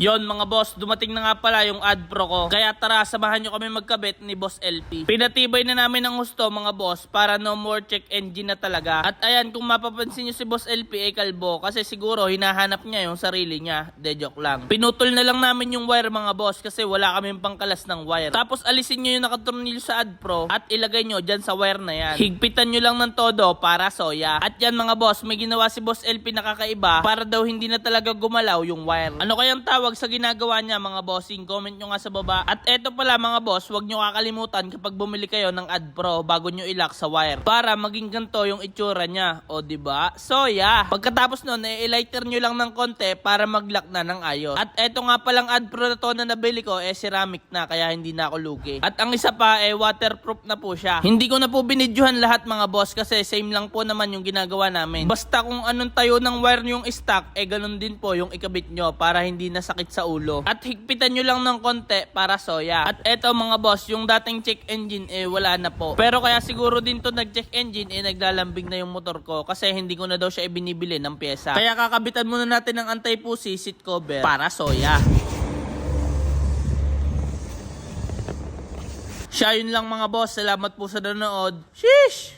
Yon mga boss, dumating na nga pala yung AdPro ko. Kaya tara, samahan nyo kami magkabit ni Boss LP. Pinatibay na namin ang husto mga boss para no more check engine na talaga. At ayan, kung mapapansin nyo si Boss LP ay kalbo kasi siguro hinahanap niya yung sarili niya. De joke lang. Pinutol na lang namin yung wire mga boss kasi wala kaming pangkalas ng wire. Tapos alisin nyo yung nakatornilyo sa AdPro at ilagay nyo dyan sa wire na yan. Higpitan nyo lang ng todo para soya. At yan mga boss, may ginawa si Boss LP na kakaiba para daw hindi na talaga gumalaw yung wire. Ano kayang tawag sa ginagawa niya mga bossing? Comment nyo nga sa baba. At eto pala mga boss, huwag nyo kakalimutan kapag bumili kayo ng AdPro bago nyo ilock sa wire para maging ganito yung itsura niya. O diba? So yeah. Pagkatapos nun, i-lighter nyo lang ng konti para mag-lock na ng ayos. At eto nga palang AdPro na to na nabili ko ceramic na kaya hindi na ako lugi. At ang isa pa waterproof na po siya. Hindi ko na po binidyohan lahat mga boss kasi same lang po naman yung ginagawa namin. Basta kung anong tayo ng wire yung stock, ganun din po yung ikabit nyo para hindi nasakit sa ulo. At higpitan nyo lang ng konti para soya. At eto mga boss, yung dating check engine wala na po. Pero kaya siguro din to nag-check engine naglalambing na yung motor ko kasi hindi ko na daw siya ibinibili ng pyesa. Kaya kakabitan muna natin ng anti-pussy seat cover para soya. Siya yun lang mga boss. Salamat po sa nanood. Sheesh!